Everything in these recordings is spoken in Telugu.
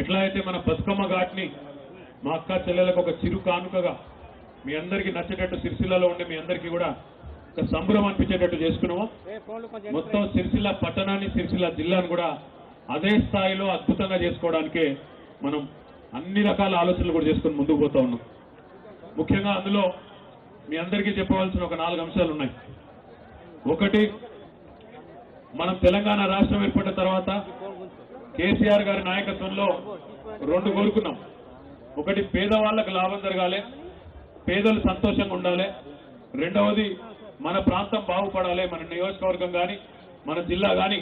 ఎట్లా అయితే మన బతుకమ్మ ఘాట్ని మా అక్క చెల్లెలకు ఒక చిరు కానుకగా మీ అందరికీ నచ్చేటట్టు సిరిసిల్లలో ఉండే మీ అందరికీ కూడా ఒక సంబరం అనిపించేటట్టు చేసుకున్నాము. మొత్తం సిరిసిల్ల పట్టణాన్ని సిరిసిల్ల జిల్లాను కూడా అదే స్థాయిలో అద్భుతంగా చేసుకోవడానికే మనం అన్ని రకాల ఆలోచనలు కూడా చేసుకుని ముందుకు పోతా ఉన్నాం. ముఖ్యంగా అందులో మీ అందరికీ చెప్పవలసిన ఒక 4 అంశాలు ఉన్నాయి. ఒకటి, మనం తెలంగాణ రాష్ట్రం ఏర్పడిన తర్వాత కేసీఆర్ గారి నాయకత్వంలో 2 కోరుకున్నాం. ఒకటి, పేదవాళ్లకు లాభం జరగాలి, పేదలు సంతోషంగా ఉండాలి. రెండవది, మన ప్రాంతం బాగుపడాలి, మన నియోజకవర్గం కానీ మన జిల్లా కానీ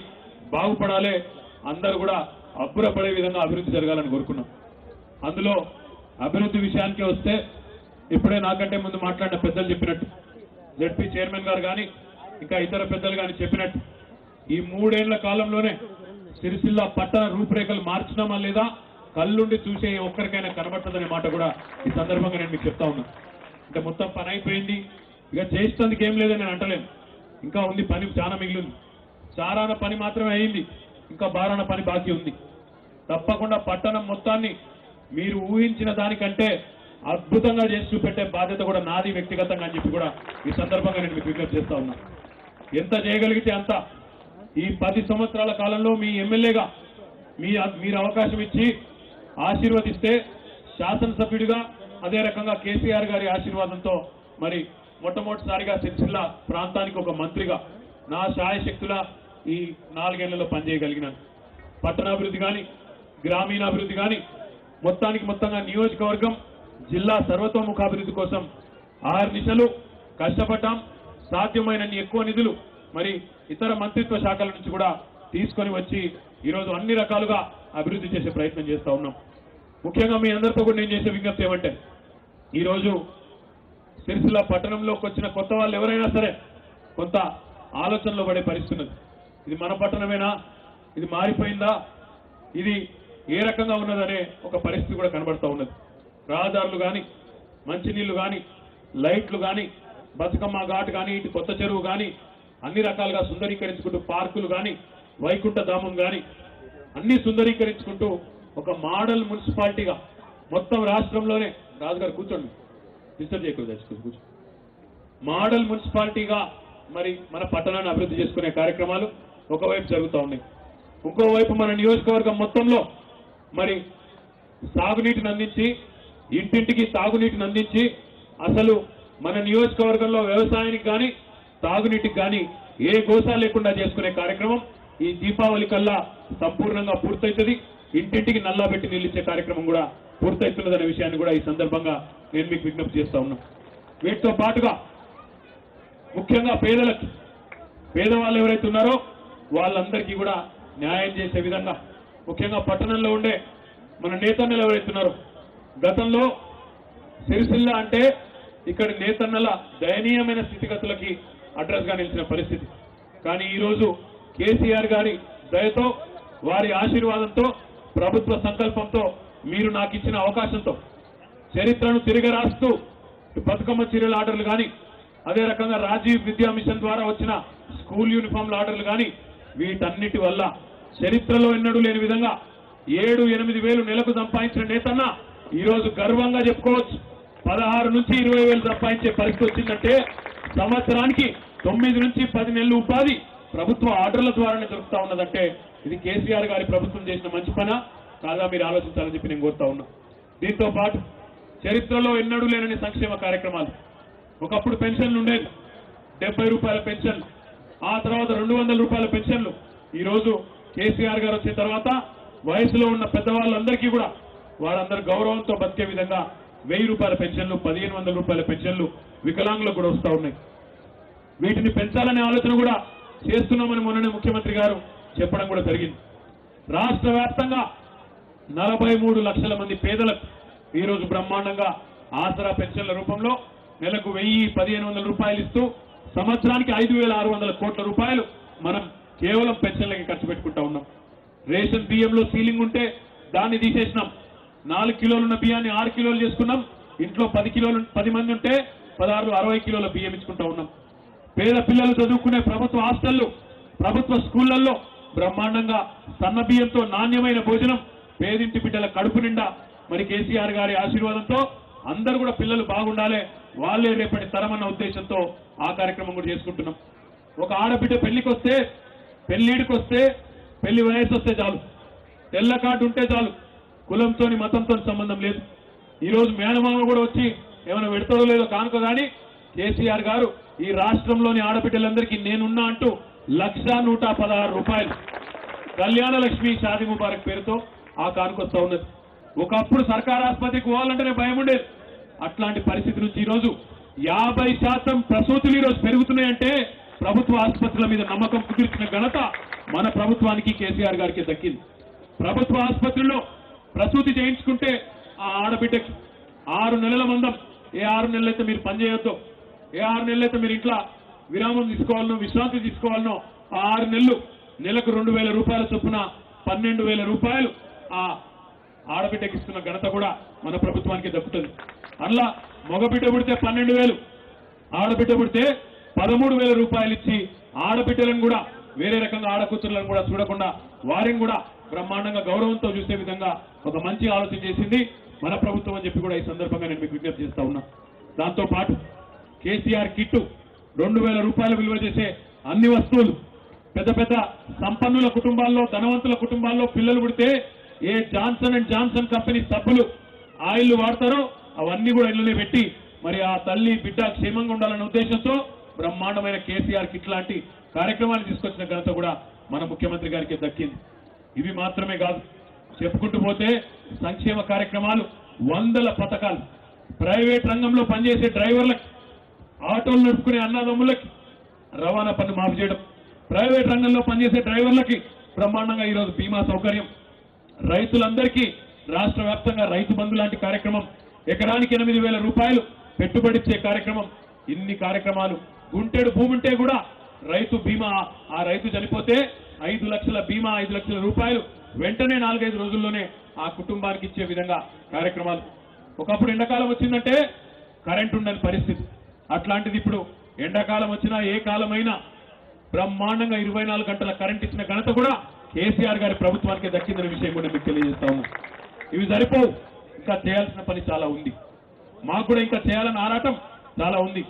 బాగుపడాలి, అందరూ కూడా అబ్బురపడే విధంగా అభివృద్ధి జరగాలని కోరుకున్నాం. అందులో అభివృద్ధి విషయానికి వస్తే ఇప్పుడే నాకంటే ముందు మాట్లాడిన పెద్దలు చెప్పినట్టు, జెడ్పీ చైర్మన్ గారు కానీ ఇంకా ఇతర పెద్దలు కానీ చెప్పినట్టు, ఈ 3 ఏళ్ల కాలంలోనే సిరిసిల్ల పట్టణ రూపురేఖలు మార్చినామా లేదా కళ్ళుండి చూసే ఒక్కరికైనా కనబడుతుందనే మాట కూడా ఈ సందర్భంగా నేను మీకు చెప్తా ఉన్నా. అంటే మొత్తం పని అయిపోయింది, ఇక చేసేందుకు ఏం లేదని నేను అంటలేను. ఇంకా ఉంది, పని చాలా మిగిలింది. చారాన పని మాత్రమే అయింది, ఇంకా బారాన పని బాకీ ఉంది. తప్పకుండా పట్టణం మొత్తాన్ని మీరు ఊహించిన దానికంటే అద్భుతంగా చేసి చూపెట్టే బాధ్యత కూడా నాది వ్యక్తిగతంగా అని చెప్పి కూడా ఈ సందర్భంగా నేను మీకు విజ్ఞప్తి చేస్తా ఉన్నా. ఎంత చేయగలిగితే అంత. ఈ 10 సంవత్సరాల కాలంలో మీ ఎమ్మెల్యేగా మీరు అవకాశం ఇచ్చి ఆశీర్వదిస్తే శాసనసభ్యుడిగా, అదే రకంగా కేసీఆర్ గారి ఆశీర్వాదంతో మరి మొట్టమొదటిసారిగా సిరిసిల్ల ప్రాంతానికి ఒక మంత్రిగా నా శాయశక్తుల ఈ 4 ఏళ్లలో పనిచేయగలిగినాను. పట్టణాభివృద్ధి కానీ గ్రామీణాభివృద్ధి కానీ మొత్తంగా నియోజకవర్గం జిల్లా సర్వతోముఖాభివృద్ధి కోసం 6 నిశలు కష్టపడ్డాం. సాధ్యమైనన్ని ఎక్కువ నిధులు మరి ఇతర మంత్రిత్వ శాఖల నుంచి కూడా తీసుకొని వచ్చి ఈరోజు అన్ని రకాలుగా అభివృద్ధి చేసే ప్రయత్నం చేస్తా ఉన్నాం. ముఖ్యంగా మీ అందరితో కూడా నేను చేసే విజ్ఞప్తి ఏమంటే, ఈరోజు సిరిసిల్ల పట్టణంలోకి వచ్చిన కొత్త వాళ్ళు ఎవరైనా సరే కొంత ఆలోచనలో పడే పరిస్థితి ఉన్నది. ఇది మన పట్టణమేనా, ఇది మారిపోయిందా, ఇది ఏ రకంగా ఉన్నదనే ఒక పరిస్థితి కూడా కనబడతా ఉన్నది. రహదారులు కానీ, మంచినీళ్లు కానీ, లైట్లు కానీ, బతుకమ్మ ఘాట్ కానీ, ఇటు కొత్త చెరువు కానీ అన్ని రకాలుగా సుందరీకరించుకుంటూ, పార్కులు కానీ, వైకుంఠ ధామం కానీ అన్ని సుందరీకరించుకుంటూ ఒక మోడల్ మున్సిపాలిటీగా మొత్తం రాష్ట్రంలోనే, రాజుగారు కూర్చోండి, డిస్టర్బ్ చేయకూడదు, కూర్చో, మోడల్ మున్సిపాలిటీగా మరి మన పట్టణాన్ని అభివృద్ధి చేసుకునే కార్యక్రమాలు ఒకవైపు జరుగుతూ ఉన్నాయి. ఇంకోవైపు మన నియోజకవర్గం మొత్తంలో మరి సాగునీటిని అందించి, ఇంటింటికి తాగునీటిని అందించి, అసలు మన నియోజకవర్గంలో వ్యవసాయానికి కానీ తాగునీటికి కానీ ఏ గోసా లేకుండా చేసుకునే కార్యక్రమం ఈ దీపావళి కల్లా సంపూర్ణంగా పూర్తవుతుంది. ఇంటింటికి నల్లా పెట్టి నిలిచే కార్యక్రమం కూడా పూర్తవుతున్నదనే విషయాన్ని కూడా ఈ సందర్భంగా నేను మీకు విజ్ఞప్తి చేస్తా ఉన్నా. వీటితో పాటుగా ముఖ్యంగా పేదవాళ్ళు ఎవరైతే ఉన్నారో వాళ్ళందరికీ కూడా న్యాయం చేసే విధంగా, ముఖ్యంగా పట్టణంలో ఉండే మన నేతన్నలు ఎవరైతే ఉన్నారో, గతంలో సిరిసిల్ల అంటే ఇక్కడి నేతన్నల దయనీయమైన స్థితిగతులకి అడ్రస్ గా నిలిచిన పరిస్థితి. కానీ ఈరోజు కేసీఆర్ గారి దయతో, వారి ఆశీర్వాదంతో, ప్రభుత్వ సంకల్పంతో, మీరు నాకు ఇచ్చిన అవకాశంతో చరిత్రను తిరగరాస్తూ బతుకమ్మ చీరల ఆర్డర్లు కానీ, అదే రకంగా రాజీవ్ విద్యా మిషన్ ద్వారా వచ్చిన స్కూల్ యూనిఫామ్ల ఆర్డర్లు కానీ, వీటన్నిటి వల్ల చరిత్రలో ఎన్నడూ లేని విధంగా 7-8 వేలు నెలకు సంపాదించిన నేతన్న ఈరోజు గర్వంగా చెప్పుకోవచ్చు 16 నుంచి 20 వేలు సంపాదించే పరిస్థితి వచ్చిందంటే, సంవత్సరానికి 9 నుంచి 10 నెలలు ఉపాధి ప్రభుత్వ ఆర్డర్ల ద్వారానే దొరుకుతా ఉన్నదంటే ఇది కేసీఆర్ గారి ప్రభుత్వం చేసిన మంచి పనా కాదా మీరు ఆలోచించాలని చెప్పి నేను కోరుతా ఉన్నా. దీంతో పాటు చరిత్రలో ఎన్నడూ లేనని సంక్షేమ కార్యక్రమాలు. ఒకప్పుడు పెన్షన్లు ఉండేది, 70 రూపాయల పెన్షన్లు, ఆ తర్వాత 200 రూపాయల పెన్షన్లు. ఈరోజు కేసీఆర్ గారు వచ్చిన తర్వాత వయసులో ఉన్న పెద్దవాళ్ళందరికీ కూడా వారందరూ గౌరవంతో బతికే విధంగా 1000 రూపాయల పెన్షన్లు, 1500 రూపాయల పెన్షన్లు వికలాంగులకు కూడా వస్తూ ఉన్నాయి. వీటిని పెంచాలనే ఆలోచన కూడా చేస్తున్నామని మొన్ననే ముఖ్యమంత్రి గారు చెప్పడం కూడా జరిగింది. రాష్ట్ర వ్యాప్తంగా 43 లక్షల మంది పేదలకు ఈరోజు బ్రహ్మాండంగా ఆసరా పెన్షన్ల రూపంలో నెలకు 1000-1500 రూపాయలు ఇస్తూ సంవత్సరానికి 5600 కోట్ల రూపాయలు మనం కేవలం పెన్షన్లకి ఖర్చు పెట్టుకుంటా ఉన్నాం. రేషన్ బియ్యంలో సీలింగ్ ఉంటే దాన్ని తీసేసినాం. 4 కిలోలు ఉన్న బియ్యాన్ని 6 కిలోలు చేసుకున్నాం. ఇంట్లో 10 మంది ఉంటే 60 కిలోల బియ్యం ఇచ్చుకుంటా ఉన్నాం. పేద పిల్లలు చదువుకునే ప్రభుత్వ హాస్టళ్లు, ప్రభుత్వ స్కూళ్లలో బ్రహ్మాండంగా సన్న బియ్యంతో నాణ్యమైన భోజనం పేదింటి బిడ్డల కడుపు నిండా మరి కేసీఆర్ గారి ఆశీర్వాదంతో అందరూ కూడా పిల్లలు బాగుండాలి, వాళ్ళే రేపటి తరమన్న ఉద్దేశంతో ఆ కార్యక్రమం కూడా చేసుకుంటున్నాం. ఒక ఆడబిడ్డ పెళ్లికొస్తే, పెళ్లిడికొస్తే, పెళ్లి వయసు వస్తే చాలు, తెల్ల కార్డు ఉంటే చాలు, కులంతో మతంతో సంబంధం లేదు. ఈరోజు మేనమామ కూడా వచ్చి ఏమైనా పెడతాడో లేదో కానుక కానీ కేసీఆర్ గారు ఈ రాష్ట్రంలోని ఆడబిడ్డలందరికీ నేనున్నా అంటూ 1,116 రూపాయలు కళ్యాణ లక్ష్మి షాదీ ముబారక్ పేరుతో ఆ కానుకొస్తా ఉన్నది. ఒకప్పుడు సర్కారు ఆసుపత్రికి పోవాలంటేనే భయం ఉండేది. అట్లాంటి పరిస్థితి నుంచి ఈరోజు 50% ప్రసూతులు ఈరోజు పెరుగుతున్నాయంటే ప్రభుత్వ ఆసుపత్రుల మీద నమ్మకం కుదిర్చిన ఘనత మన ప్రభుత్వానికి కేసీఆర్ గారికి దక్కింది. ప్రభుత్వ ఆసుపత్రుల్లో ప్రసూతి చేయించుకుంటే ఆ ఆడబిడ్డకి 6 నెలల మందం, ఏ 6 నెలలైతే మీరు పనిచేయొద్దో, ఏ 6 నెలలైతే మీరు ఇంట్లో విరామం తీసుకోవాలనో విశ్రాంతి తీసుకోవాలనో ఆ 6 నెలలు నెలకు 2,000 రూపాయల చొప్పున 12,000 రూపాయలు ఆ ఆడబిడ్డకి ఇస్తున్న ఘనత కూడా మన ప్రభుత్వానికి దక్కుతుంది. అట్లా మగబిడ్డ పుడితే 12,000, ఆడబిడ్డ పుడితే 13,000 రూపాయలు ఇచ్చి ఆడబిడ్డలను కూడా వేరే రకంగా ఆడకూతురులను కూడా చూడకుండా వారిని కూడా బ్రహ్మాండంగా గౌరవంతో చూసే విధంగా ఒక మంచి ఆలోచన చేసింది మన ప్రభుత్వం అని చెప్పి కూడా ఈ సందర్భంగా నేను మీకు విజ్ఞప్తి చేస్తా ఉన్నా. దాంతో పాటు కేసీఆర్ కిట్టు 2,000 రూపాయలు విలువ చేసే అన్ని వస్తువులు పెద్ద పెద్ద సంపన్నుల కుటుంబాల్లో, ధనవంతుల కుటుంబాల్లో పిల్లలు పుడితే ఏ జాన్సన్ అండ్ జాన్సన్ కంపెనీ సబ్బులు ఆయిల్ వాడతారో అవన్నీ కూడా ఇళ్ళనే పెట్టి మరి ఆ తల్లి బిడ్డ క్షేమంగా ఉండాలనే ఉద్దేశంతో బ్రహ్మాండమైన కేసీఆర్ కిట్ లాంటి కార్యక్రమాన్ని తీసుకొచ్చిన ఘనత కూడా మన ముఖ్యమంత్రి గారికి దక్కింది. ఇవి మాత్రమే కాదు, చెప్పుకుంటూ పోతే సంక్షేమ కార్యక్రమాలు, 100 పథకాలు, ప్రైవేట్ రంగంలో పనిచేసే డ్రైవర్లకు, ఆటోలు నడుపుకునే అన్నదమ్ములకి రవాణా పన్ను మాఫీ చేయడం, ప్రైవేట్ రంగంలో పనిచేసే డ్రైవర్లకి బ్రహ్మాండంగా ఈరోజు బీమా సౌకర్యం, రైతులందరికీ రాష్ట్ర వ్యాప్తంగా రైతు బంధు లాంటి కార్యక్రమం, ఎకరానికి 8,000 రూపాయలు పెట్టుబడిచ్చే కార్యక్రమం, ఇన్ని కార్యక్రమాలు. గుంటెడు భూమి ఉంటే కూడా రైతు బీమా, ఆ రైతు చనిపోతే 5 లక్షల బీమా, 5 లక్షల రూపాయలు వెంటనే 4-5 రోజుల్లోనే ఆ కుటుంబానికి ఇచ్చే విధంగా కార్యక్రమాలు. ఒకప్పుడు ఎండాకాలం వచ్చిందంటే కరెంట్ ఉండని పరిస్థితి, అట్లాంటిది ఇప్పుడు ఎండాకాలం వచ్చినా ఏ కాలమైనా బ్రహ్మాండంగా 24 గంటల కరెంట్ ఇచ్చిన ఘనత కూడా కేసీఆర్ గారి ప్రభుత్వానికి దక్కిందనే విషయం కూడా మీకు తెలియజేస్తా ఉన్నాం. ఇవి సరిపోవు, ఇంకా చేయాల్సిన పని చాలా ఉంది. మాకు కూడా ఇంకా చేయాలని ఆరాటం చాలా ఉంది.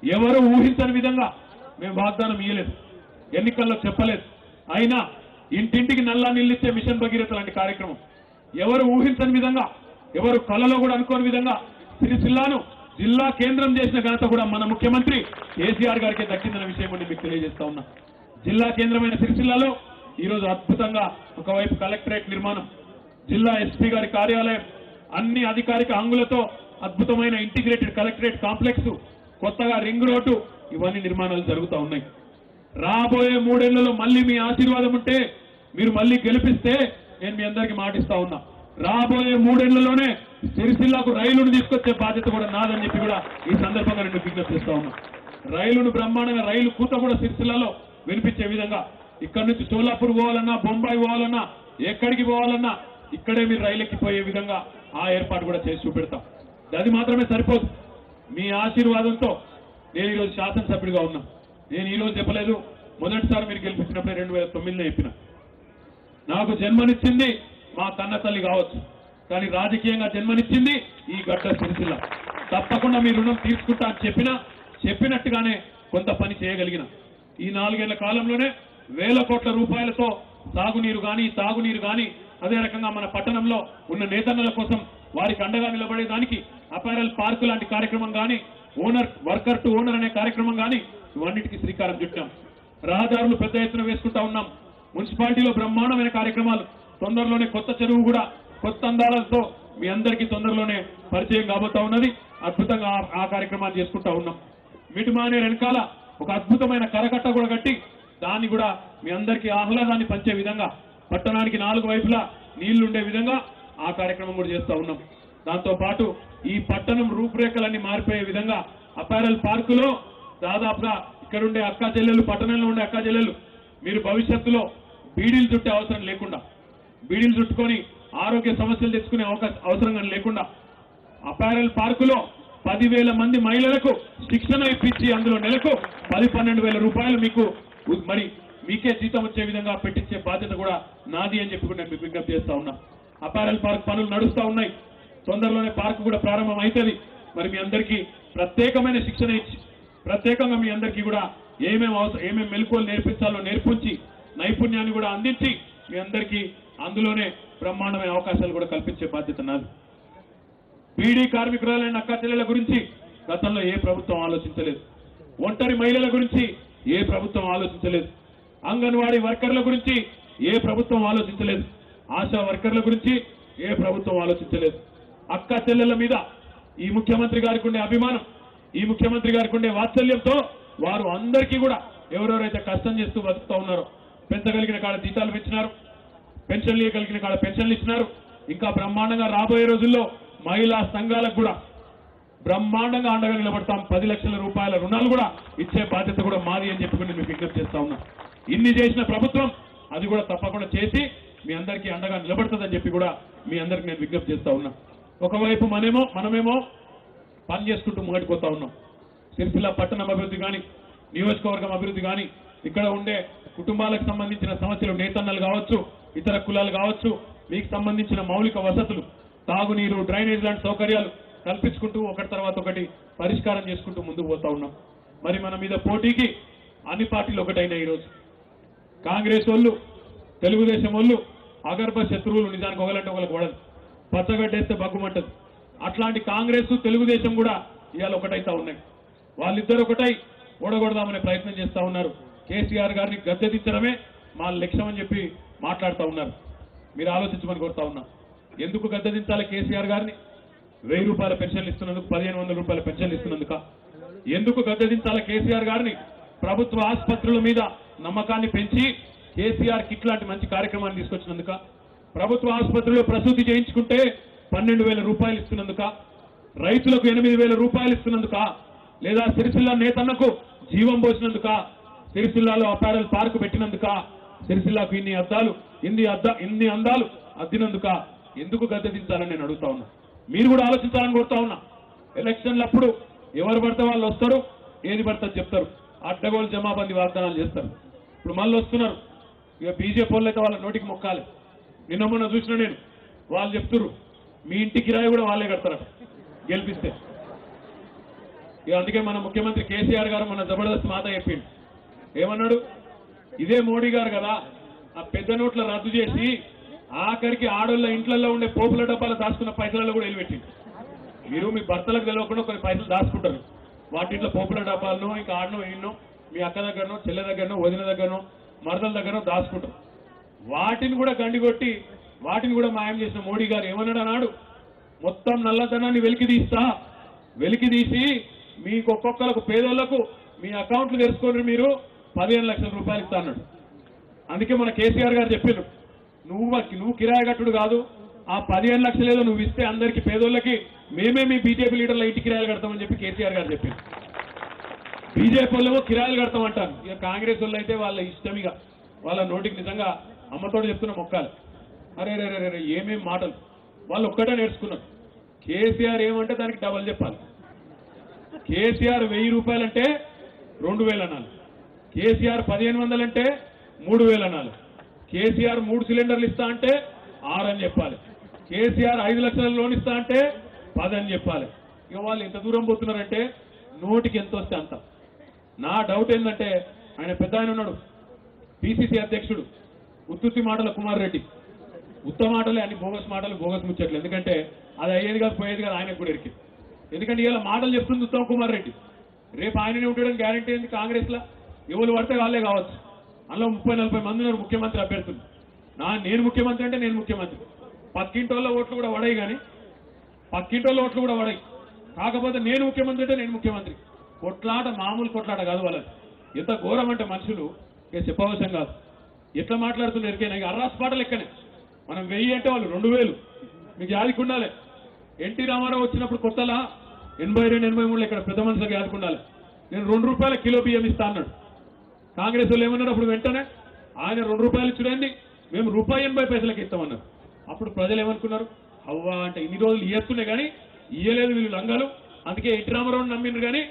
ఎవరు ఊహించని విధంగా మేము వాగ్దానం ఇయ్యలేదు, ఎన్నికల్లో చెప్పలేదు. అయినా ఇంటింటికి నల్లా నీళ్ళిచ్చే మిషన్ భగీరథ లాంటి కార్యక్రమం ఎవరు ఊహించని విధంగా, ఎవరు కళలో కూడా అనుకోని విధంగా సిరిసిల్లాను జిల్లా కేంద్రం చేసిన ఘనత కూడా మన ముఖ్యమంత్రి కేసీఆర్ గారికి దక్కిందన్న విషయం కూడా మీకు తెలియజేస్తా ఉన్నా. జిల్లా కేంద్రమైన సిరిసిల్లాలో ఈరోజు అద్భుతంగా ఒకవైపు కలెక్టరేట్ నిర్మాణం, జిల్లా ఎస్పీ గారి కార్యాలయం, అన్ని అధికారిక హంగులతో అద్భుతమైన ఇంటిగ్రేటెడ్ కలెక్టరేట్ కాంప్లెక్స్, కొత్తగా రింగ్ రోడ్డు, ఇవన్నీ నిర్మాణాలు జరుగుతూ ఉన్నాయి. రాబోయే 3 ఏళ్లలో మళ్ళీ మీ ఆశీర్వాదం ఉంటే, మీరు మళ్ళీ గెలిపిస్తే నేను మీ అందరికీ మాటిస్తా ఉన్నా, రాబోయే 3 ఏళ్లలోనే సిరిసిల్లాకు రైలును తీసుకొచ్చే బాధ్యత కూడా నాదని చెప్పి కూడా ఈ సందర్భంగా నేను విజ్ఞప్తి చేస్తా ఉన్నా. రైలును బ్రహ్మాండంగా, రైలు కూత కూడా సిరిసిల్లాలో వినిపించే విధంగా, ఇక్కడ నుంచి సోలాపూర్ పోవాలన్నా, బొంబాయి పోవాలన్నా, ఎక్కడికి పోవాలన్నా ఇక్కడే మీరు రైలు ఎక్కిపోయే విధంగా ఆ ఏర్పాటు కూడా చేసి చూపెడతాం. అది మాత్రమే సరిపోదు, మీ ఆశీర్వాదంతో నేను ఈరోజు శాసనసభ్యుడిగా ఉన్నా. నేను ఈరోజు చెప్పలేదు, మొదటిసారి మీరు గెలిపించినప్పుడే 2009లో చెప్పిన. నాకు జన్మనిచ్చింది మా కన్న తల్లి కావచ్చు, కానీ రాజకీయంగా జన్మనిచ్చింది ఈ గడ్డ సిరిసిల్ల. తప్పకుండా మీ రుణం తీసుకుంటా అని చెప్పినట్టుగానే కొంత పని చేయగలిగిన. ఈ 4 ఏళ్ల కాలంలోనే 1,000 కోట్ల రూపాయలతో సాగునీరు కానీ, తాగునీరు కానీ, అదే రకంగా మన పట్టణంలో ఉన్న నేతన్నల కోసం వారికి అండగా నిలబడేదానికి అపారల్ పార్కు లాంటి కార్యక్రమం కానీ, వర్కర్ టు ఓనర్ అనే కార్యక్రమం కానీ, ఇవన్నిటికీ శ్రీకారం చుట్టాం. రహదారులు పెద్ద ఎత్తున వేసుకుంటా ఉన్నాం. మున్సిపాలిటీలో బ్రహ్మాండమైన కార్యక్రమాలు, తొందరలోనే కొత్త చెరువు కూడా కొత్త అందాలతో మీ అందరికీ తొందరలోనే పరిచయం కాబోతా ఉన్నది. అద్భుతంగా ఆ కార్యక్రమాలు చేసుకుంటా ఉన్నాం. మిటిమానే వెనకాల ఒక అద్భుతమైన కరకట్ట కూడా కట్టి దాన్ని కూడా మీ అందరికీ ఆహ్లాదాన్ని పంచే విధంగా, పట్టణానికి 4 వైపులా నీళ్లుండే విధంగా ఆ కార్యక్రమం కూడా చేస్తా ఉన్నాం. దాంతో పాటు ఈ పట్టణం రూపురేఖలన్నీ మారిపోయే విధంగా అపారల్ పార్కులో దాదాపుగా ఇక్కడుండే అక్కా చెల్లెలు, పట్టణంలో ఉండే అక్కా చెల్లెలు, మీరు భవిష్యత్తులో బీడీలు చుట్టే అవసరం లేకుండా, బీడీలు చుట్టుకొని ఆరోగ్య సమస్యలు తెచ్చుకునే అవసరం లేకుండా అపారల్ పార్కులో 10,000 మంది మహిళలకు శిక్షణ ఇప్పించి అందులో నెలకు 10-12,000 రూపాయలు మీకు మరి మీకే జీతం వచ్చే విధంగా పెట్టించే బాధ్యత కూడా నాది అని చెప్పి నేను మీకు విజ్ఞప్తి చేస్తా ఉన్నా. అపారల్ పార్క్ పనులు నడుస్తూ ఉన్నాయి. తొందరలోనే పార్క్ కూడా ప్రారంభం అవుతుంది. మరి మీ అందరికీ ప్రత్యేకమైన శిక్షణ ఇచ్చి ప్రత్యేకంగా మీ అందరికీ కూడా ఏమేమి మెలకువలు నేర్పించాలో నేర్పించి నైపుణ్యాన్ని కూడా అందించి మీ అందరికీ అందులోనే బ్రహ్మాండమైన అవకాశాలు కూడా కల్పించే బాధ్యత నాది. బీడీ కార్మికురాలైన అక్క చెల్లెల గురించి గతంలో ఏ ప్రభుత్వం ఆలోచించలేదు. ఒంటరి మహిళల గురించి ఏ ప్రభుత్వం ఆలోచించలేదు. అంగన్వాడీ వర్కర్ల గురించి ఏ ప్రభుత్వం ఆలోచించలేదు. ఆశా వర్కర్ల గురించి ఏ ప్రభుత్వం ఆలోచించలేదు. అక్క చెల్లెల మీద ఈ ముఖ్యమంత్రి గారికి ఉండే అభిమానం, ఈ ముఖ్యమంత్రి గారికి ఉండే వాత్సల్యంతో వారు అందరికీ కూడా ఎవరెవరైతే కష్టం చేస్తూ బతుకుతూ ఉన్నారో పెంచగలిగిన కాడ జీతాలు పెంచినారు, పెన్షన్లు ఇవ్వగలిగిన కాడ పెన్షన్లు ఇచ్చినారు. ఇంకా బ్రహ్మాండంగా రాబోయే రోజుల్లో మహిళా సంఘాలకు కూడా బ్రహ్మాండంగా అండగా నిలబడతాం. 10 లక్షల రూపాయల రుణాలు కూడా ఇచ్చే బాధ్యత కూడా మాది అని చెప్పి నేను మీకు విజ్ఞప్తి చేస్తా ఉన్నా. ఇన్ని చేసిన ప్రభుత్వం అది కూడా తప్పకుండా చేసి మీ అందరికీ అండగా నిలబడుతుందని చెప్పి కూడా మీ అందరికీ నేను విజ్ఞప్తి చేస్తా ఉన్నా. ఒకవైపు మనమేమో పని చేసుకుంటూ ముంగటిపోతా ఉన్నాం. సిరిసిల్ల పట్టణం అభివృద్ధి కానీ, నియోజకవర్గం అభివృద్ధి కానీ, ఇక్కడ ఉండే కుటుంబాలకు సంబంధించిన సమస్యలు, నేతన్నలు కావచ్చు, ఇతర కులాలు కావచ్చు, మీకు సంబంధించిన మౌలిక వసతులు, తాగునీరు, డ్రైనేజ్ లాంటి సౌకర్యాలు కల్పించుకుంటూ ఒకటి తర్వాత ఒకటి పరిష్కారం చేసుకుంటూ ముందుకు పోతా ఉన్నాం. మరి మన మీద పోటీకి అన్ని పార్టీలు ఒకటైనా ఈరోజు కాంగ్రెస్ వాళ్ళు, తెలుగుదేశం వాళ్ళు అగర్భ శత్రువులు. నిజానికి ఒకలంటే ఒకరికి పడదు, పచ్చగడ్డేస్తే బగ్గుమంటది. అట్లాంటి కాంగ్రెస్ తెలుగుదేశం కూడా ఇవాళ ఒకటైతా ఉన్నాయి. వాళ్ళిద్దరు ఒకటై ఓడగొడదామనే ప్రయత్నం చేస్తా ఉన్నారు. కేసీఆర్ గారిని గద్దెదించడమే మా లక్ష్యం అని చెప్పి మాట్లాడుతూ ఉన్నారు. మీరు ఆలోచించమని కోరుతా ఉన్నా. ఎందుకు గద్దెదించాలి కేసీఆర్ గారిని? 1000 రూపాయల పెన్షన్లు ఇస్తున్నందుకు, 1500 రూపాయల పెన్షన్లు ఇస్తున్నందుక? ఎందుకు గద్దెదించాలి కేసీఆర్ గారిని? ప్రభుత్వ ఆసుపత్రుల మీద నమ్మకాన్ని పెంచి కేసీఆర్ కిట్ లాంటి మంచి కార్యక్రమాన్ని తీసుకొచ్చినందుక? ప్రభుత్వ ఆసుపత్రిలో ప్రసూతి చేయించుకుంటే 12,000 రూపాయలు ఇస్తున్నందుక? రైతులకు 8,000 రూపాయలు ఇస్తున్నందుక? లేదా సిరిసిల్ల నేతన్నకు జీవం పోసినందుక? సిరిసిల్లాలో అపారల్ పార్క్ పెట్టినందుక? సిరిసిల్లాకు ఇన్ని అందాలు అద్దినందుక? ఎందుకు గద్దెదించాలని నేను అడుగుతా ఉన్నా. మీరు కూడా ఆలోచించాలని కోరుతా ఉన్నా. ఎలక్షన్లప్పుడు ఎవరు పడితే వాళ్ళు వస్తారు, ఏది పడితే చెప్తారు, అడ్డగోలు జమాబందీ వాగ్దానాలు చేస్తారు. ఇప్పుడు మళ్ళీ వస్తున్నారు. ఇక బీజేపీ వాళ్ళు అయితే వాళ్ళ నోటికి మొక్కాలి. నిన్న మొన్న చూసిన నేను, వాళ్ళు చెప్తున్నారు మీ ఇంటి కిరాయి కూడా వాళ్ళే కడతారట గెలిపిస్తే. ఇక అందుకే మన ముఖ్యమంత్రి కేసీఆర్ గారు మన జబర్దస్త్ మాట చెప్పిండు. ఏమన్నాడు? ఇదే మోడీ గారు కదా ఆ పెద్ద నోట్ల రద్దు చేసి ఆఖరికి ఆడోళ్ళ ఇంట్లలో ఉండే పోపుల డబ్బాలు దాచుకున్న పైసలలో కూడా వెళ్ళిపెట్టింది. మీరు మీ భర్తలకు తెలియకుండా కొన్ని పైసలు దాచుకుంటారు. వాటింట్లో పోపుల డబ్బాలను ఇంకా ఆడనో ఈయనో మీ అక్క దగ్గరనో, చెల్లె దగ్గరనో, వదిన దగ్గరనో, మరదల దగ్గరనో దాచుకుంటారు. వాటిని కూడా గండికొట్టి వాటిని కూడా మాయం చేసిన మోడీ గారు ఏమన్నాడు అన్నాడు? మొత్తం నల్లధనాన్ని వెలికి తీసి మీకు ఒక్కొక్కరికి పేదోళ్లకు మీ అకౌంట్లు తెరుచుకొని మీరు 15 లక్షల రూపాయలు ఇస్తా అన్నాడు. అందుకే మన కేసీఆర్ గారు చెప్పారు, నువ్వు కిరాయి కట్టుడు కాదు, ఆ 15 లక్షలు ఏదో నువ్వు ఇస్తే అందరికీ పేదోళ్ళకి మేమే మీ బీజేపీ లీడర్ల ఇంటి కిరాయిలు కడతామని చెప్పి కేసీఆర్ గారు చెప్పారు. బీజేపీ వాళ్ళేమో కిరాయిలు కడతామంటారు. ఇక కాంగ్రెస్ వాళ్ళు అయితే వాళ్ళ ఇష్టం, ఇక వాళ్ళ నోటికి నిజంగా అమ్మతోడు చెప్తున్న మొక్కాలి. అరే రే రే రే ఏమేం మాటలు. వాళ్ళు ఒక్కటే నేర్చుకున్నారు. కేసీఆర్ ఏమంటే దానికి డబల్ చెప్పాలి. కేసీఆర్ 1000 రూపాయలు అంటే 2000 అనాలి. కేసీఆర్ 1500 అంటే 3000 అనాలి. కేసీఆర్ 3 సిలిండర్లు ఇస్తా అంటే 6 అని చెప్పాలి. కేసీఆర్ 5 లక్షల లోన్ ఇస్తా అంటే 10 అని చెప్పాలి. ఇక వాళ్ళు ఎంత దూరం పోతున్నారంటే నోటికి ఎంత వస్తే అంత. నా డౌట్ ఏంటంటే ఆయన పెద్ద ఆయన ఉన్నాడు, పిసిసి అధ్యక్షుడు, ఉత్తుత్తి మాటల కుమార్ రెడ్డి. ఉత్త మాటలే అన్ని బోగస్ మాటలు, బోగస్ ముచ్చట్లు. ఎందుకంటే అది అయ్యేది కాదు, పోయేది కాదు, ఆయనకు కూడా ఎరికింది. ఎందుకంటే ఇలా మాటలు చెప్తుంది ఉత్తమ్ కుమార్ రెడ్డి. రేపు ఆయననే ఉంటాడని గ్యారంటీ ఏంది? కాంగ్రెస్ లా ఎవరు పడితే వాళ్ళే కావచ్చు. అందులో 30-40 మంది ఉన్నారు ముఖ్యమంత్రి అభ్యర్థులు. నేను ముఖ్యమంత్రి అంటే నేను ముఖ్యమంత్రి. పక్కింటోళ్ళ ఓట్లు కూడా వడాయి, కానీ పక్కింటోళ్ళ ఓట్లు కూడా వడాయి. కాకపోతే నేను ముఖ్యమంత్రి అంటే నేను ముఖ్యమంత్రి. కొట్లాట మామూలు కొట్లాట కాదు వాళ్ళది. ఎంత ఘోరం అంటే మనుషులు ఇక చెప్పవసరం కాదు. ఎట్లా మాట్లాడుతున్నారు ఎరికైనా? ఇక అర్రాస్ పాటలు ఎక్కనే. మనం 1000 అంటే వాళ్ళు 2000. మీకు యాదికుండాలి. ఎన్టీ రామారావు వచ్చినప్పుడు కొత్తలా 82-83 ఇక్కడ పెద్ద మనుషులకు యాదుకుండాలి. నేను 2 రూపాయల కిలో బియ్యం ఇస్తా అన్నాడు. కాంగ్రెస్ వాళ్ళు ఏమన్నారు అప్పుడు? వెంటనే ఆయన 2 రూపాయలు ఇచ్చుడండి, మేము ₹1.80 ఇస్తామన్నారు. అప్పుడు ప్రజలు ఏమనుకున్నారు? అవ్వా అంటే ఇన్ని రోజులు ఇయ్యొస్తున్నాయి కానీ ఇయ్యలేదు వీళ్ళు లంగాలు, అందుకే ఎన్టీ రామారావుని నమ్మిండ్రు కానీ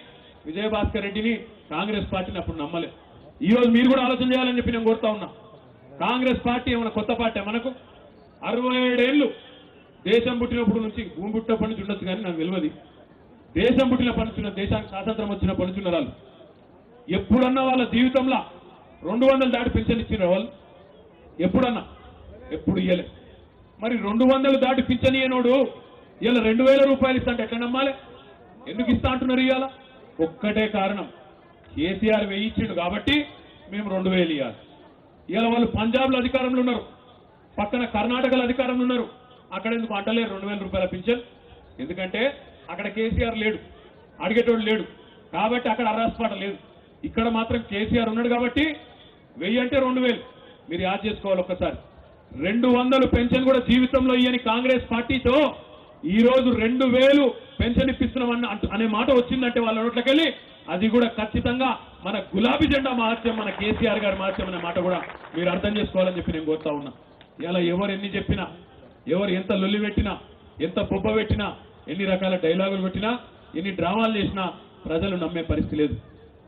విజయభాస్కర్ రెడ్డిని, కాంగ్రెస్ పార్టీని అప్పుడు నమ్మలేదు. ఈ రోజు మీరు కూడా ఆలోచన చేయాలని చెప్పి నేను కోరుతా ఉన్నా. కాంగ్రెస్ పార్టీ ఏమైనా కొత్త పార్టీ? మనకు 67 ఏళ్ళు దేశం పుట్టినప్పుడు నుంచి భూమి పుట్టినప్పటి నుంచి ఉండొచ్చు కానీ నాకు తెలియదు. దేశం పుట్టినప్పటి నుంచి దేశానికి స్వాతంత్రం వచ్చినప్పటి నుంచి ఉన్నారు వాళ్ళు. ఎప్పుడన్నా వాళ్ళ జీవితంలో 200 దాటి పెన్షన్ ఇచ్చిన వాళ్ళు ఎప్పుడన్నా? ఎప్పుడు ఇయ్యలే. మరి 200 దాటి పింఛన్ ఇయ్యనోడు ఇలా 2000 రూపాయలు ఇస్తా అంటే ఎట్లా నమ్మాలి? ఎందుకు ఇస్తా అంటున్నారు? ఇవాళ ఒక్కటే కారణం, కేసీఆర్ 1000 ఇచ్చిండు కాబట్టి మేము 2000 ఇవ్వాలి. ఇవాళ వాళ్ళు పంజాబ్లో అధికారంలో ఉన్నారు, పక్కన కర్ణాటకలో అధికారంలో ఉన్నారు. అక్కడ ఎందుకు అంటలేరు 2000 రూపాయల పింఛన్? ఎందుకంటే అక్కడ కేసీఆర్ లేడు, అడిగేటోడు లేడు కాబట్టి అక్కడ అర్రాస్పాట లేదు. ఇక్కడ మాత్రం కేసీఆర్ ఉన్నాడు కాబట్టి 1000 అంటే 2000. మీరు యాద్ చేసుకోవాలి ఒక్కసారి. 200 పెన్షన్ కూడా జీవితంలో ఇయ్యని కాంగ్రెస్ పార్టీతో ఈ రోజు 2000 పెన్షన్ ఇప్పిస్తున్నాం అనే మాట వచ్చిందంటే వాళ్ళ నోట్లకెళ్ళి, అది కూడా ఖచ్చితంగా మన గులాబీ జెండా మహత్యం, మన కేసీఆర్ గారి మహత్యం అనే మాట కూడా మీరు అర్థం చేసుకోవాలని చెప్పి నేను కోరుతా ఉన్నా. ఇలా ఎవరు ఎన్ని చెప్పినా, ఎవరు ఎంత లొల్లి పెట్టినా, ఎంత బొబ్బ పెట్టినా, ఎన్ని రకాల డైలాగులు పెట్టినా, ఎన్ని డ్రామాలు చేసినా ప్రజలు నమ్మే పరిస్థితి లేదు.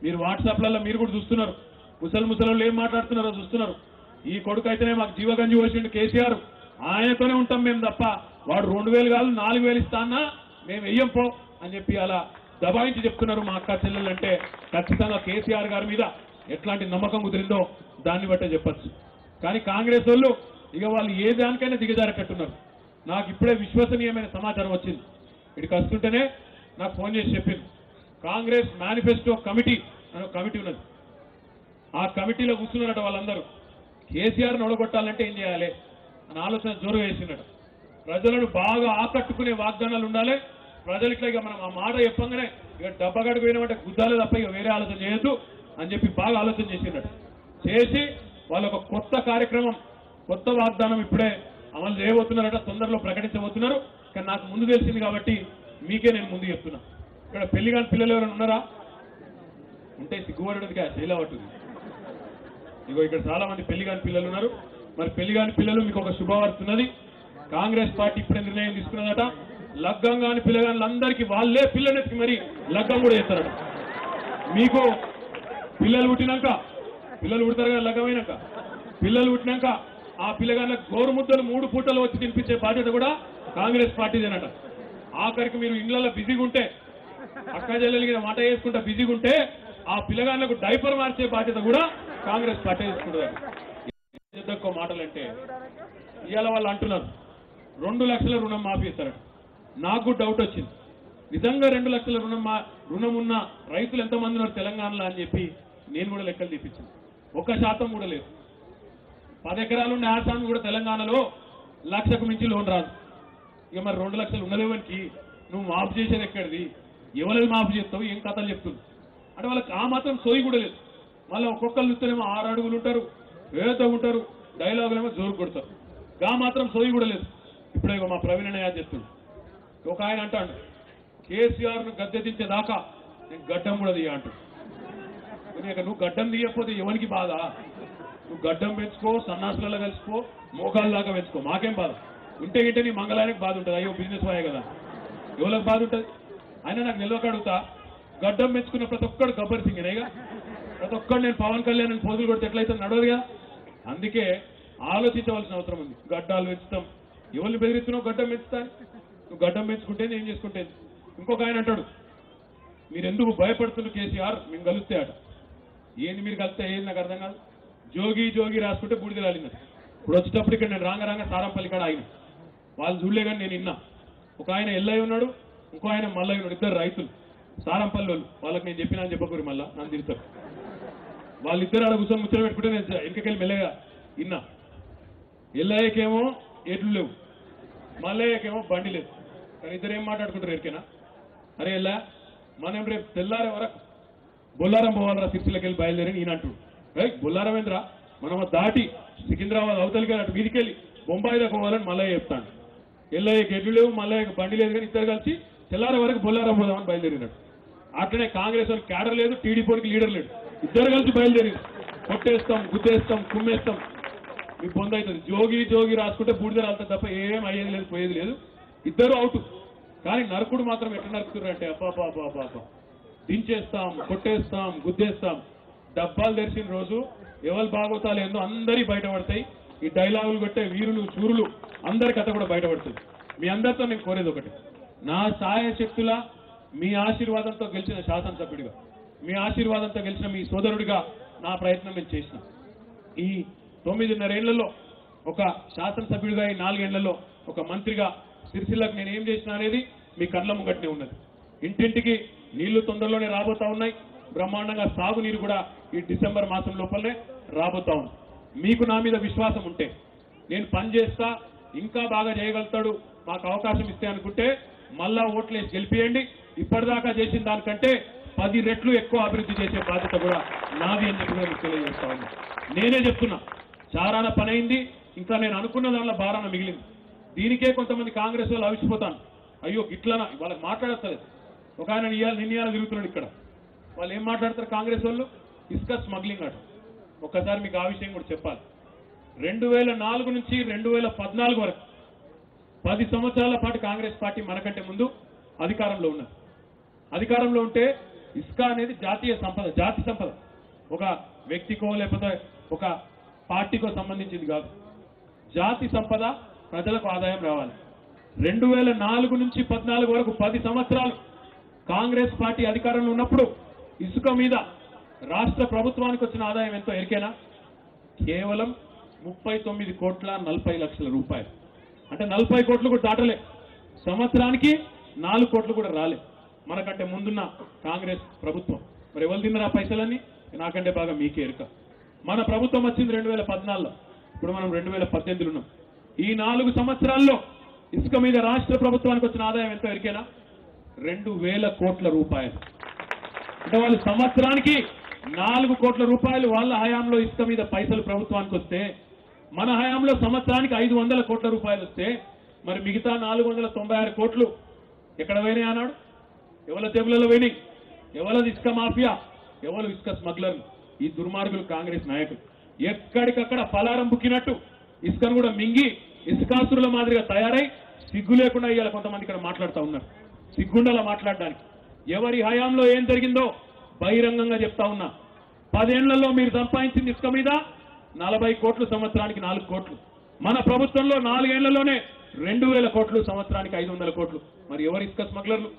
మీరు వాట్సాప్లలో మీరు కూడా చూస్తున్నారు, ముసలు ఏం మాట్లాడుతున్నారో చూస్తున్నారు. ఈ కొడుకు అయితేనే మాకు జీవగంజి పోసిండు కేసీఆర్, ఆయనతోనే ఉంటాం మేము తప్ప వాడు 2000 కాదు 4000 ఇస్తానా మేము వెయ్యం పో అని చెప్పి అలా దబాయించి చెప్తున్నారు మా అక్క చెల్లెలంటే. ఖచ్చితంగా కేసీఆర్ గారి మీద ఎట్లాంటి నమ్మకం కుదిరిందో దాన్ని బట్టే చెప్పచ్చు. కానీ కాంగ్రెస్ వాళ్ళు ఇక వాళ్ళు ఏ దానికైనా దిగజారేటట్టున్నారు. నాకు ఇప్పుడే విశ్వసనీయమైన సమాచారం వచ్చింది. ఇక్కడికి వస్తుంటేనే నాకు ఫోన్ చేసి చెప్పింది, కాంగ్రెస్ మేనిఫెస్టో కమిటీ అనే కమిటీ ఉన్నది, ఆ కమిటీలో కూర్చున్నారట వాళ్ళందరూ. కేసీఆర్ను ఓడగొట్టాలంటే ఏం చేయాలి అని ఆలోచన జోరుగా వేసినట్టు. ప్రజలను బాగా ఆకట్టుకునే వాగ్దానాలు ఉండాలి. ప్రజలు ఇట్లా ఇక మనం ఆ మాట చెప్పంగానే ఇక డబ్బగడుగు పోయినామంటే గుద్దాలే తప్ప ఇక వేరే ఆలోచన చేయొద్దు అని చెప్పి బాగా ఆలోచన చేసినట్టు చేసి వాళ్ళు ఒక కొత్త కార్యక్రమం, కొత్త వాగ్దానం ఇప్పుడే అమలు చేయబోతున్నారట, తొందరలో ప్రకటించబోతున్నారు. కానీ నాకు ముందు తెలిసింది కాబట్టి మీకే నేను ముందు చెప్తున్నా. ఇక్కడ పెళ్లి కాని పిల్లలు ఎవరైనా ఉన్నారా? ఉంటే సిగ్గుపడేదిగా చేయలేవట్టుంది. ఇగో ఇక్కడ చాలా మంది పెళ్లి కాని పిల్లలు ఉన్నారు. మరి పెళ్లి కాని పిల్లలు మీకు ఒక శుభవార్త ఉన్నది. కాంగ్రెస్ పార్టీ ఇప్పుడే నిర్ణయం తీసుకున్నదట, లగ్గం కాని పిల్లగాళ్ళందరికీ వాళ్ళే పిల్లనెత్తి మరి లగ్గం కూడా చేస్తారట. మీకు పిల్లలు పుట్టినాక, పిల్లలు పుడతారు కదా లగ్గమైనాక, పిల్లలు పుట్టినాక ఆ పిల్లగాళ్ళకి గోరుముద్దలు 3 పూటలు వచ్చి తినిపించే బాధ్యత కూడా కాంగ్రెస్ పార్టీదేనట. ఆఖరికి మీరు ఇండ్లలో బిజీగా ఉంటే, అక్క చెల్లెలకి మాట వేసుకుంటా బిజీగా ఉంటే ఆ పిల్లగాళ్ళకు డైపర్ మార్చే బాధ్యత కూడా కాంగ్రెస్ పార్టీ తీసుకుంటారు. ఎక్కువ మాటలంటే ఇవాళ వాళ్ళు అంటున్నారు 2 లక్షల రుణం మాఫీ ఇస్తారట. నాకు డౌట్ వచ్చింది, నిజంగా 2 లక్షల రుణం ఉన్న రైతులు ఎంతమంది ఉన్నారు తెలంగాణలో అని చెప్పి నేను కూడా లెక్కలు తీపించాను. 1% కూడా లేదు. 10 ఎకరాలు ఉన్న ఆసామి కూడా తెలంగాణలో 1 లక్షకు మించి లోన్ రాదు. ఇక మరి 2 లక్షలు ఉన్నదేవానికి నువ్వు మాఫీ చేసేది ఎక్కడిది? ఎవరికి మాఫీ చేస్తావు? ఏం కథలు చెప్తుంది అంటే వాళ్ళకి ఆ మాత్రం సోయి కూడా లేదు. మళ్ళీ ఒక్కొక్కరు చూస్తేనేమో 6 అడుగులు ఉంటారు, వేతో ఉంటారు, డైలాగులేమో జోరు కొడతారు. గా మాత్రం సోయి కూడా లేదు. ఇప్పుడే మా ప్రవీణ్ అనే చెప్తుంది, ఒక ఆయన అంటాడు కేసీఆర్ను గద్దె దించేదాకా నేను గడ్డం కూడా తీయ అంటాడు. నువ్వు గడ్డం తీయకపోతే ఎవరికి బాధ? నువ్వు గడ్డం పెంచుకో, సన్నాసులలో కలిసిపో, మోకాళ్ళ దాకా పెంచుకో, మాకేం బాధ? ఉంటే గింటే నీ మంగళానికి బాధ ఉంటుంది. అయ్యో బిజినెస్ వాయే కదా, ఎవరికి బాధ ఉంటుంది? అయినా నాకు నిలవక అడుగుతా, గడ్డం పెంచుకున్న ప్రతి ఒక్కడు గబ్బర్ సింగేనేగా, ప్రతి ఒక్కడు నేను పవన్ కళ్యాణ్ పోజులు కొడితే ఎట్లయితే నడవదుగా. అందుకే ఆలోచించవలసిన అవసరం ఉంది. గడ్డాలు పెంచుతాం, ఎవరిని బెదిరిస్తున్నావు? గడ్డం పెంచుతాను. నువ్వు గడ్డం పెంచుకుంటే ఏం చేసుకుంటే. ఇంకొక ఆయన అంటాడు, మీరు ఎందుకు భయపడుతున్నారు కేసీఆర్, మేము కలిస్తే అట. ఏంది మీరు కలిస్తే ఏంది నాకు అర్థం కాదు. జోగి రాసుకుంటే బూడిద రాలింది. ఇప్పుడు వచ్చేటప్పుడు ఇక్కడ నేను రాంగ సారంపల్లి కాడ ఆయన వాళ్ళు చూడలే కానీ నేను విన్నా. ఒక ఆయన ఎల్లయ్య ఉన్నాడు, ఇంకో ఆయన మల్లయ్య ఉన్నాడు, 2 రైతులు సారంపల్లి వాళ్ళు. వాళ్ళకి నేను చెప్పినా అని చెప్పకూరి మళ్ళా నన్ను తిరుగుతారు. వాళ్ళిద్దరు ఆడ కూర్చొని ముచ్చట పెట్టుకుంటే నేను వెనకకెళ్ళి మెల్లగా విన్నా. ఎల్లయ్యకేమో ఎడ్లు లేవు, మల్లయ్యకేమో బండి లేదు. కానీ ఇద్దరు ఏం మాట్లాడుకుంటారు ఎరికేనా? అరే ఎల్లా మనం రేపు తెల్లారే వరకు బొల్లారం పోవాలరా, సిరిసిల్లకి వెళ్ళి బయలుదేరి ఈయన అంటాడు. రైట్ బొల్లారం ఏంద్రా, మనం దాటి సికింద్రాబాద్ అవతలికి అటు మీదికెళ్ళి బొంబాయి దాకా పోవాలని మల్లయ్య చెప్తాడు. ఎల్లయ్యకి ఎడ్లు లేవు, మల్లయ్యకి బండి లేదు, కానీ ఇద్దరు కలిసి తెల్లారే వరకు బొల్లారం పోదామని బయలుదేరినాడు. అట్లనే కాంగ్రెస్ వాళ్ళకి క్యాడర్ లేదు, టీడీపీకి లీడర్ లేడు, ఇద్దరు కలిసి బయలుదేరి కొట్టేస్తాం, గుద్దేస్తాం, కుమ్మేస్తాం, మీకు పొంద అవుతుంది. జోగి రాసుకుంటే బూడిద రాలుతుంది తప్ప ఏం అయ్యేది లేదు, పోయేది లేదు. ఇద్దరు అవుట్. కానీ నరకుడు మాత్రం ఎట్లా నరుకుతున్నారంటే అబ్బా దించేస్తాం, కొట్టేస్తాం, గుద్దేస్తాం. డబ్బాలు తెరిచిన రోజు ఎవరు బాగోతాలు ఏందో అందరి బయటపడతాయి. ఈ డైలాగులు కొట్టే వీరులు శూరులు అందరి కథ కూడా బయటపడుతుంది. మీ అందరితో నేను కోరేది ఒకటి, నా సాయశక్తుల మీ ఆశీర్వాదంతో గెలిచిన శాసనసభ్యుడిగా, మీ ఆశీర్వాదంతో గెలిచిన మీ సోదరుడిగా నా ప్రయత్నం నేను చేసిన. ఈ 9.5 ఏళ్లలో ఒక శాసనసభ్యుడిగా, ఈ 4 ఏళ్లలో ఒక మంత్రిగా సిరిసిల్లకు నేను ఏం చేసిన అనేది మీ కళ్ళ ముంగట్నే ఉన్నది. ఇంటింటికి నీళ్లు తొందరలోనే రాబోతా ఉన్నాయి. బ్రహ్మాండంగా సాగునీరు కూడా ఈ డిసెంబర్ మాసం లోపలనే రాబోతా ఉంది. మీకు నా మీద విశ్వాసం ఉంటే, నేను పని చేస్తా, ఇంకా బాగా చేయగలుగుతాడు, మాకు అవకాశం ఇస్తే అనుకుంటే మళ్ళా ఓట్లేసి గెలిపియండి. ఇప్పటిదాకా చేసిన దానికంటే 10 రెట్లు ఎక్కువ అభివృద్ధి చేసే బాధ్యత కూడా నాది అని చెప్పి మీకు తెలియజేస్తా ఉన్నా. నేనే చెప్తున్నా, చారాన పని అయింది, ఇంకా నేను అనుకున్న దానిలో భారాన మిగిలింది. దీనికే కొంతమంది కాంగ్రెస్ వాళ్ళు అవిసిపోతాను, అయ్యో ఇట్లనా, వాళ్ళకి మాట్లాడతలేదు. ఒక ఆయన నిన్నయాల తిరుగుతున్నాడు ఇక్కడ, వాళ్ళు ఏం మాట్లాడతారు కాంగ్రెస్ వాళ్ళు? ఇసుక స్మగ్లింగ్ అట. ఒక్కసారి మీకు ఆ విషయం కూడా చెప్పాలి. 2004 నుంచి 2014 వరకు 10 సంవత్సరాల పాటు కాంగ్రెస్ పార్టీ మనకంటే ముందు అధికారంలో ఉన్నది. అధికారంలో ఉంటే ఇసుక అనేది జాతీయ సంపద, జాతి సంపద, ఒక వ్యక్తికో లేకపోతే ఒక పార్టీకో సంబంధించింది కాదు. జాతి సంపద, ప్రజలకు ఆదాయం రావాలి. 2004 నుంచి 2014 వరకు 10 సంవత్సరాలు కాంగ్రెస్ పార్టీ అధికారంలో ఉన్నప్పుడు ఇసుక మీద రాష్ట్ర ప్రభుత్వానికి వచ్చిన ఆదాయం ఎంతో ఎరికేనా? కేవలం 39,40,00,000 రూపాయలు. అంటే 40 కోట్లు కూడా దాటలే. సంవత్సరానికి 4 కోట్లు కూడా రాలే మనకంటే ముందున్న కాంగ్రెస్ ప్రభుత్వం. మరి ఎవరు తిన్నారు ఆ పైసలన్నీ? నాకంటే బాగా మీకే ఎరుక. మన ప్రభుత్వం వచ్చింది 2014లో, ఇప్పుడు మనం 2018లో ఉన్నాం. ఈ 4 సంవత్సరాల్లో ఇసుక మీద రాష్ట్ర ప్రభుత్వానికి వచ్చిన ఆదాయం ఎంతో ఎరికేనా? 2,000 కోట్ల రూపాయలు. అంటే వాళ్ళు సంవత్సరానికి 4 కోట్ల రూపాయలు వాళ్ళ హయాంలో ఇసుక మీద పైసలు ప్రభుత్వానికి వస్తే, మన హయాంలో సంవత్సరానికి 500 కోట్ల రూపాయలు వస్తే, మరి మిగతా 496 కోట్లు ఎక్కడ పోయినాయి అన్నాడు? ఎవరి జేబులలో పోయినాయి? ఎవరది ఇసుక మాఫియా, ఎవరు ఇసుక స్మగ్లర్లు? ఈ దుర్మార్గులు కాంగ్రెస్ నాయకులు ఎక్కడికక్కడ పలారం బుక్కినట్టు ఇసుకను కూడా మింగి ఇసుకాసురుల మాదిరిగా తయారై సిగ్గు లేకుండా ఇవాళ కొంతమంది ఇక్కడ మాట్లాడుతూ ఉన్నారు. సిగ్గుండలా మాట్లాడడానికి. ఎవరి హయాంలో ఏం జరిగిందో బహిరంగంగా చెప్తా ఉన్నా. 10 ఏళ్లలో మీరు సంపాదించింది ఇసుక మీద 40 కోట్లు, సంవత్సరానికి 4 కోట్లు. మన ప్రభుత్వంలో 4 ఏళ్లలోనే 2,000 కోట్లు, సంవత్సరానికి 500 కోట్లు. మరి ఎవరు ఇసుక స్మగ్లర్లు,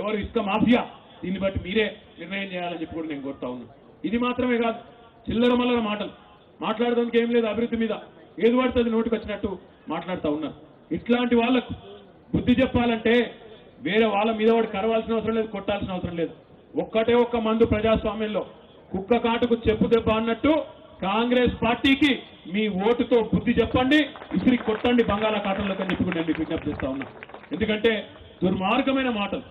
ఎవరు ఇసుక మాఫియా? దీన్ని బట్టి మీరే నిర్ణయం చేయాలని చెప్పి కూడా నేను కోరుతా ఉన్నా. ఇది మాత్రమే కాదు, చిల్లర మల్లర మాటలు మాట్లాడడానికి ఏం లేదు. అభివృద్ధి మీద ఏది పడుతుంది నోటికి వచ్చినట్టు మాట్లాడుతూ ఉన్నారు. ఇట్లాంటి వాళ్లకు బుద్ధి చెప్పాలంటే వేరే వాళ్ళ మీద వాడు కరవాల్సిన అవసరం లేదు, కొట్టాల్సిన అవసరం లేదు. ఒక్కటే ఒక్క మందు ప్రజాస్వామ్యంలో కుక్క కాటుకు చెప్పు దెబ్బ అన్నట్టు కాంగ్రెస్ పార్టీకి మీ ఓటుతో బుద్ధి చెప్పండి, ఇసిరి కొట్టండి బంగాళాఖాతంలోకి అని చెప్పి నేను మీకు విజ్ఞప్తి చేస్తా ఉన్నా. ఎందుకంటే దుర్మార్గమైన మాటలు,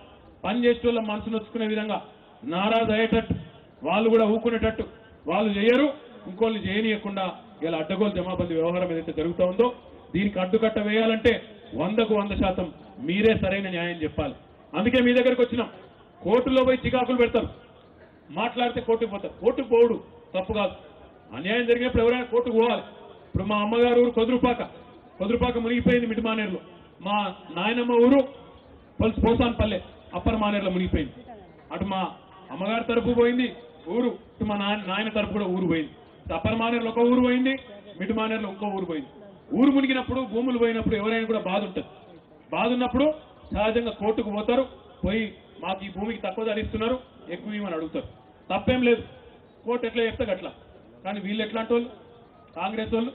పని చేసే వాళ్ళ మనసు నొచ్చుకునే విధంగా, నారాజు అయ్యేటట్టు, వాళ్ళు కూడా ఊకునేటట్టు వాళ్ళు చేయరు, ఇంకోళ్ళు చేయనీయకుండా ఇలా అడ్డగోలు జమాబందీ వ్యవహారం ఏదైతే జరుగుతూ ఉందో దీనికి అడ్డుకట్ట వేయాలంటే 100కు 100% మీరే సరైన న్యాయం చెప్పాలి. అందుకే మీ దగ్గరకు వచ్చినాం. కోర్టులో పోయి చికాకులు పెడతారు, మాట్లాడితే కోర్టుకు పోతారు. కోర్టుకు పోవుడు తప్పు కాదు. అన్యాయం జరిగినప్పుడు ఎవరైనా కోర్టుకు పోవాలి. ఇప్పుడు మా అమ్మగారు ఊరు కొదురుపాక మునిగిపోయింది మిటిమానేరులో. మా నాయనమ్మ ఊరు పోసాన్పల్లె అప్పర్ మానేరులో మునిగిపోయింది. అటు మా అమ్మగారి తరపు పోయింది ఊరు, ఇటు మా నాయన తరపు కూడా ఊరు పోయింది. అప్పర్ మానేరులో ఒక ఊరు పోయింది, మిటిమానేరులో ఇంకో ఊరు పోయింది. ఊరు మునిగినప్పుడు, భూములు పోయినప్పుడు ఎవరైనా కూడా బాధ ఉంటుంది. బాధ ఉన్నప్పుడు సహజంగా కోర్టుకు పోతారు. పోయి మాకు ఈ భూమికి తక్కువ ధర ఇస్తున్నారు, ఎక్కువ ఇవ్వమని అడుగుతారు. తప్పేం లేదు, కోర్టు ఎట్లా చెప్తే అట్లా. కానీ వీళ్ళు ఎట్లాంటి వాళ్ళు? కాంగ్రెస్ వాళ్ళు.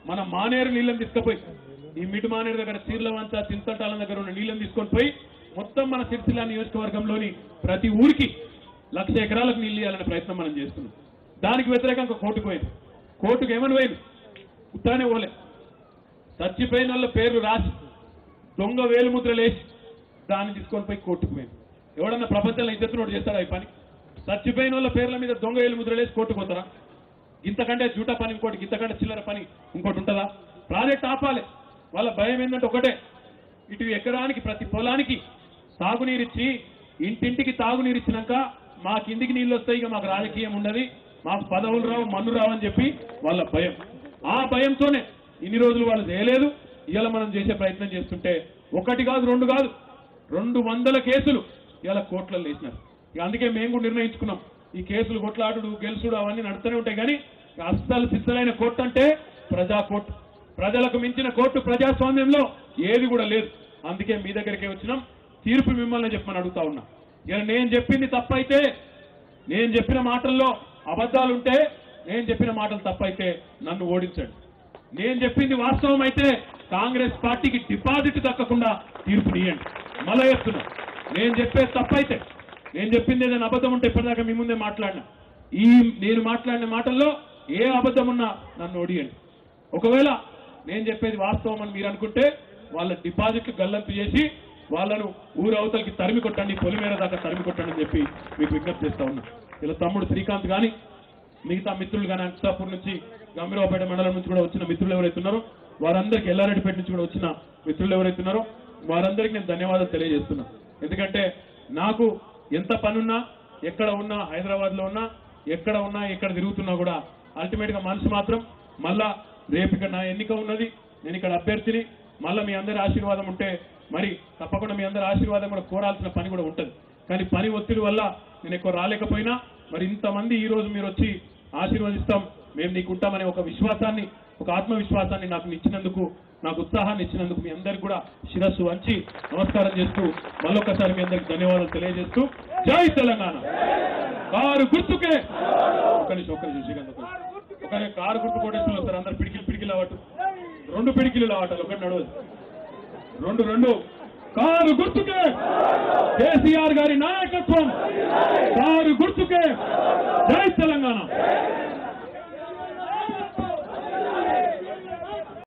మన మానేరు నీళ్ళని తీసుకుపోయి ఈ మిటి మానేరు దగ్గర చీర్లవంచ, చింతటాల దగ్గర ఉన్న నీళ్ళని తీసుకొని పోయి మొత్తం మన సిరిసిల్ల నియోజకవర్గంలోని ప్రతి ఊరికి 1,00,000 ఎకరాలకు నీళ్ళు ఇవ్వాలనే ప్రయత్నం మనం చేస్తున్నాం. దానికి వ్యతిరేకంగా కోర్టుకు పోయింది. కోర్టుకు ఏమని పోయింది? ఉత్తరానే పోలే. చచ్చిపోయిన వాళ్ళ పేర్లు రాసి దొంగ వేలుముద్రలు వేసి దాన్ని తీసుకొని పోయి కోర్టుకు పోయింది. ఎవడన్నా ప్రపంచంలో ఇద్దరు చేస్తారా ఈ పని? చచ్చిపోయిన వాళ్ళ పేర్ల మీద దొంగ వేలుముద్రలు వేసి కోర్టుకు పోతారా? ఇంతకంటే జూటా పని ఇంకోటి, ఇంతకంటే చిల్లర పని ఇంకోటి ఉంటుందా? ప్రాజెక్ట్ ఆపాలి. వాళ్ళ భయం ఏంటంటే ఒకటే, ఇటు ఎకరానికి ప్రతి పొలానికి తాగునీరిచ్చి ఇంటింటికి తాగునీరు ఇచ్చినాక మా కిందికి నీళ్ళు వస్తాయి, ఇక మాకు రాజకీయం ఉండదు, మాకు పదవులు రావు, మన్ను రావు అని చెప్పి వాళ్ళ భయం. ఆ భయంతోనే ఇన్ని రోజులు వాళ్ళు చేయలేదు. ఇవాళ మనం చేసే ప్రయత్నం చేస్తుంటే 1 కాదు 2 కాదు 200 కేసులు ఇవాళ కోర్టులలో వేసినారు. అందుకే మేము కూడా నిర్ణయించుకున్నాం, ఈ కేసులు కొట్లాడు గెలుసుడు అవన్నీ నడుస్తూనే ఉంటాయి, కానీ అస్సలు సిద్ధలైన కోర్టు అంటే ప్రజా కోర్టు. ప్రజలకు మించిన కోర్టు ప్రజాస్వామ్యంలో ఏది కూడా లేదు. అందుకే మీ దగ్గరికే వచ్చినాం. తీర్పు మిమ్మల్ని చెప్పమని అడుగుతా ఉన్నా. ఇలా నేను చెప్పింది తప్పైతే, నేను చెప్పిన మాటల్లో అబద్ధాలుంటే, నేను చెప్పిన మాటలు తప్పైతే నన్ను ఓడించండి. నేను చెప్పింది వాస్తవం అయితే కాంగ్రెస్ పార్టీకి డిపాజిట్ దక్కకుండా తీర్పునియండి. మళ్ళా చెప్తున్నా, నేను చెప్పేది తప్పైతే, నేను చెప్పింది ఏదైనా అబద్ధం ఉంటే ఇప్పటిదాకా మీ ముందే మాట్లాడినా, నేను మాట్లాడిన మాటల్లో ఏ అబద్ధం ఉన్నా నన్ను ఓడియండి. ఒకవేళ నేను చెప్పేది వాస్తవం అని మీరు అనుకుంటే వాళ్ళ డిపాజిట్లు గల్లంతు చేసి వాళ్ళను ఊరు అవతలకి తరిమి కొట్టండి, పొలిమేర దాకా తరిమి కొట్టండి అని చెప్పి మీకు విజ్ఞప్తి చేస్తా ఉన్నా. ఇలా తమ్ముడు శ్రీకాంత్ కానీ మిగతా మిత్రులు కానీ అంకితాపూర్ నుంచి గంభీరావుపేట మండలం నుంచి కూడా వచ్చిన మిత్రులు ఎవరైతే ఉన్నారో వారందరికీ, ఎల్లారెడ్డిపేట నుంచి కూడా వచ్చిన మిత్రులు ఎవరైతే ఉన్నారో వారందరికీ నేను ధన్యవాదాలు తెలియజేస్తున్నా. ఎందుకంటే నాకు ఎంత పనున్నా, ఎక్కడ ఉన్నా, హైదరాబాద్ లో ఉన్నా, ఎక్కడ ఉన్నా, ఎక్కడ తిరుగుతున్నా కూడా అల్టిమేట్ గా మనసు మాత్రం మళ్ళా రేపు ఇక్కడ నా ఎన్నిక ఉన్నది, నేను ఇక్కడ అభ్యర్థిని, మళ్ళీ మీ అందరి ఆశీర్వాదం ఉంటే మరి తప్పకుండా మీ అందరి ఆశీర్వాదం కూడా కోరాల్సిన పని కూడా ఉంటుంది. కానీ పని ఒత్తిడి వల్ల నేను ఎక్కువ రాలేకపోయినా మరి ఇంతమంది ఈ రోజు మీరు వచ్చి ఆశీర్వదిస్తాం, మేము నీకు ఉంటామనే ఒక విశ్వాసాన్ని, ఒక ఆత్మవిశ్వాసాన్ని నాకు ఇచ్చినందుకు, నాకు ఉత్సాహాన్ని ఇచ్చినందుకు మీ అందరికి కూడా శిరస్సు వంచి నమస్కారం చేస్తూ మళ్ళొక్కసారి మీ అందరికి ధన్యవాదాలు తెలియజేస్తూ జై తెలంగాణ. కారు గుర్తుకే ఒక నిమిషం శ్రీకాంత్, ఒకనే కారు గుర్తు కోటేశ్వరులు వస్తారు. అందరు పిడికిలు అవ్వటు, 2 పిడికిలు అవ్వటాలు, ఒకటి నడవదు, 2 కారు గుర్తుకే కేసీఆర్ గారి నాయకత్వం, కారు గుర్తుకే జై తెలంగాణ.